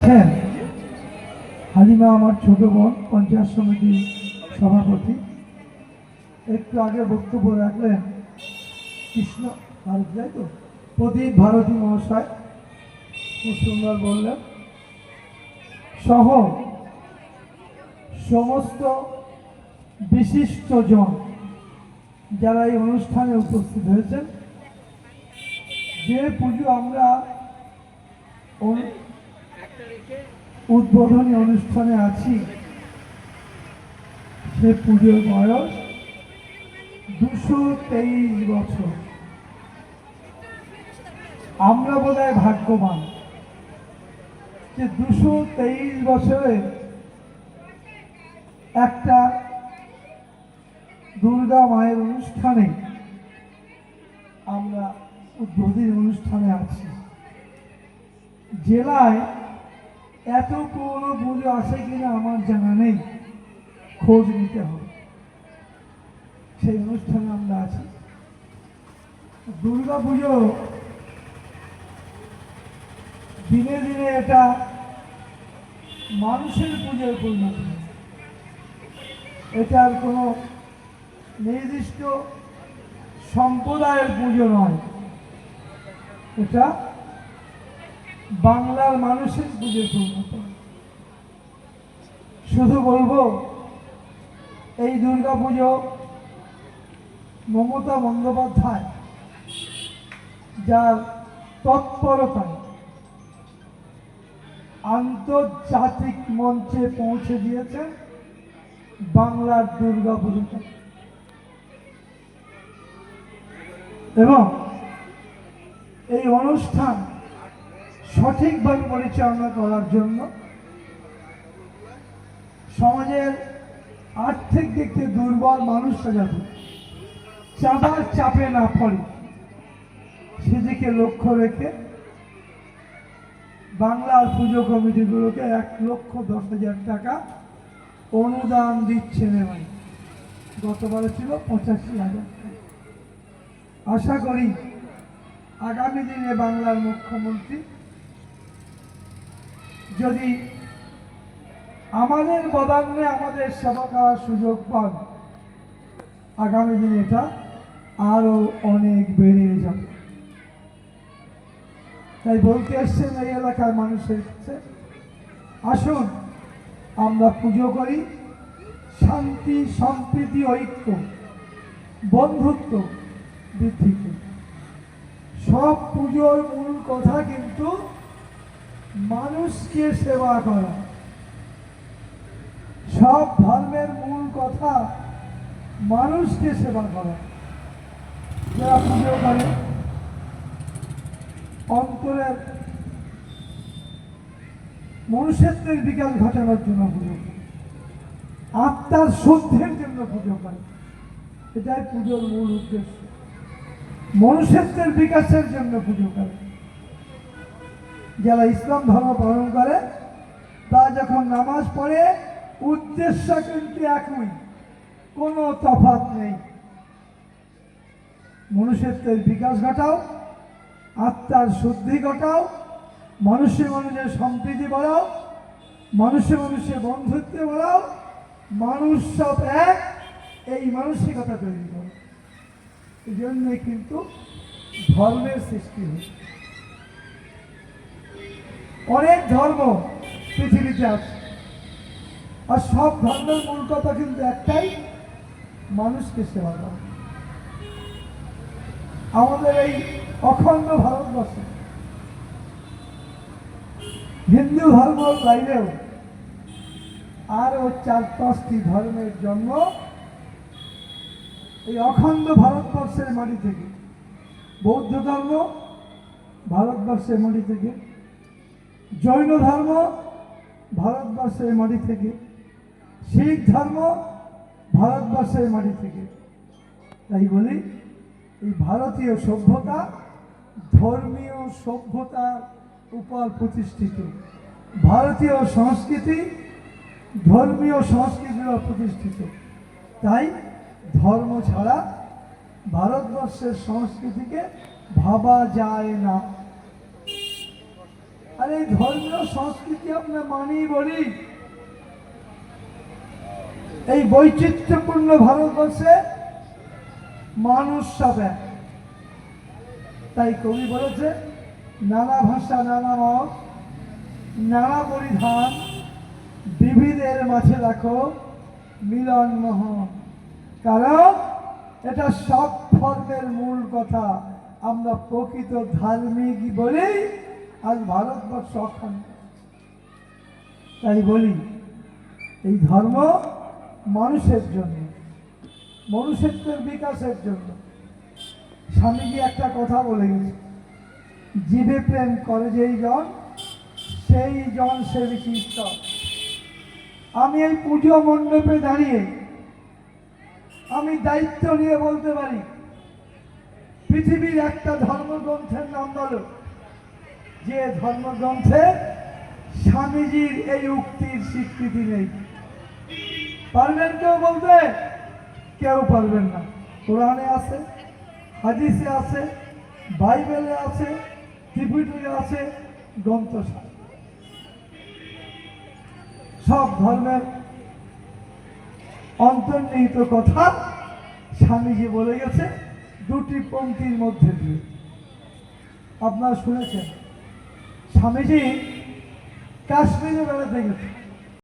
হ্যাঁ, হালিমা আমার ছোট বোন, পঞ্চায়েত সমিতি সভাপতি। একটু আগে বক্তব্য রাখলেন কৃষ্ণ ভারতী, তাই তো, প্রদীপ ভারতী মহাশয় খুব সুন্দর বললেন, সহ সমস্ত বিশিষ্টজন যারা এই অনুষ্ঠানে উপস্থিত হয়েছেন। যে পুজো আমরা উদ্বোধনী অনুষ্ঠানে আছি, সে পুজোর বয়স 223 বছর। আমরা বোধহয় ভাগ্যবান যে 223 বছরে একটা দুর্গা মায়ের অনুষ্ঠানে আমরা উদ্বোধনী অনুষ্ঠানে আছি। জেলায় এত পুরনো পুজো আছে কিনা আমার জানা নেই, খোঁজ নিতে হবে। সেই অনুষ্ঠানে আমরা আছি। দুর্গা পুজো দিনে দিনে এটা মানুষের পুজোর পরিণত হয়েছে। এটার কোনো নির্দিষ্ট সম্প্রদায়ের পুজো নয়, এটা বাংলার মানুষের পুজোর পরিণত। শুধু বলবো, এই দুর্গা পুজো মমতা বন্দ্যোপাধ্যায় যার তৎপরতায় আন্তর্জাতিক মঞ্চে পৌঁছে দিয়েছেন বাংলার দুর্গা পুজোটা, এবং এই অনুষ্ঠান সঠিকভাবে পরিচালনা করার জন্য সমাজের আর্থিক দিক থেকে দুর্বল মানুষরা যাতে চাঁদার চাপে না পড়ে, সেদিকে লক্ষ্য রেখে বাংলার পুজো কমিটিগুলোকে 1,10,000 টাকা অনুদান দিচ্ছেন। এবার গতবারে ছিল 85,000 টাকা। আশা করি আগামী দিনে বাংলার মুখ্যমন্ত্রী যদি আমাদের বদান্যে আমাদের সেবা করার সুযোগ পান, আগামী দিনে এটা আরো অনেক বেড়ে যাবে। তাই বলতে এসছেন এই এলাকার মানুষের কাছে, আসুন আমরা পুজো করি শান্তি, সম্প্রীতি, ঐক্য, বন্ধুত্ব বৃদ্ধি করি। সব পুজোর মূল কথা কিন্তু মানুষকে সেবা করা। সব ধর্মের মূল কথা মানুষকে সেবা করা। যারা পুজো করে অন্তরের মনুষ্যত্বের বিকাশ ঘটানোর জন্য পুজো করে, আত্মার শুদ্ধির জন্য পুজো করে। এটাই পুজোর মূল উদ্দেশ্য। মনুষ্যত্বের বিকাশের জন্য পুজো করে। যারা ইসলাম ধর্ম পালন করে তারা যখন নামাজ পড়ে, উদ্দেশ্য কিন্তু একই, কোনো তফাৎ নেই। মনুষ্যত্বের বিকাশ ঘটাও, আত্মার শুদ্ধি ঘটাও, মানুষে মানুষের সম্প্রীতি বাড়াও, মানুষে মানুষের বন্ধুত্ব বাড়াও, মানুষ সব এক, এই মানসিকতা তৈরি করো। এই জন্যে কিন্তু ধর্মের সৃষ্টি হয়েছে। অনেক ধর্ম পৃথিবীতে আছে, আর সব ধর্মের মূল কথা কিন্তু একটাই, মানুষকে সেবা করা। আমাদের এই অখণ্ড ভারতবর্ষে হিন্দু ধর্মের বাইরেও আরো 4-5টি ধর্মের জন্ম এই অখণ্ড ভারতবর্ষের মাটি থেকে। বৌদ্ধ ধর্ম ভারতবর্ষের মাটি থেকে, জৈন ধর্ম ভারতবর্ষের মাটি থেকে, শিখ ধর্ম ভারতবর্ষের মাটি থেকে। তাই বলি, এই ভারতীয় সভ্যতা ধর্মীয় সভ্যতার উপর প্রতিষ্ঠিত। ভারতীয় সংস্কৃতি ধর্মীয় সংস্কৃতির উপর প্রতিষ্ঠিত। তাই ধর্ম ছাড়া ভারতবর্ষের সংস্কৃতিকে ভাবা যায় না। আর এই ধর্মীয় সংস্কৃতি আমরা মানি বলি এই বৈচিত্র্যপূর্ণ ভারতবর্ষে মানুষ সব এক। তাই কবি বলেছে, নানা ভাষা নানা মত নানা পরিধান, বিবিধের মাঝে রাখো মিলন মোহন। কারণ এটা সব ধর্মের মূল কথা। আমরা প্রকৃত ধার্মিক বলেই আজ ভারতবর্ষ অখণ্ড। তাই বলি এই ধর্ম মানুষের জন্য, মনুষ্যত্বের বিকাশের জন্য। স্বামীজি একটা কথা বলে গেছে, জীবে প্রেম করে যেই জন সেই জন সেবিক ঈশ্বর। আমি এই পুজো মণ্ডপে দাঁড়িয়ে আমি দায়িত্ব নিয়ে বলতে পারি, পৃথিবীর একটা ধর্মগ্রন্থের নাম বলো যে ধর্মগ্রন্থে স্বামীজির এই উক্তির স্বীকৃতি নেই। পারবেন কেউ বলতে? কেউ পারবেন না। কোরআনে আছে, হাদিসে আছে, বাইবেলে আছে, ত্রিপিটকে আছে, গ্রন্থ সব ধর্মের অন্তর্নিহিত কথা স্বামীজি বলে গেছে দুটি পংক্তির মধ্যে দিয়ে। আপনারা শুনেছেন স্বামীজি কাশ্মীরে বেড়াতে গেছে।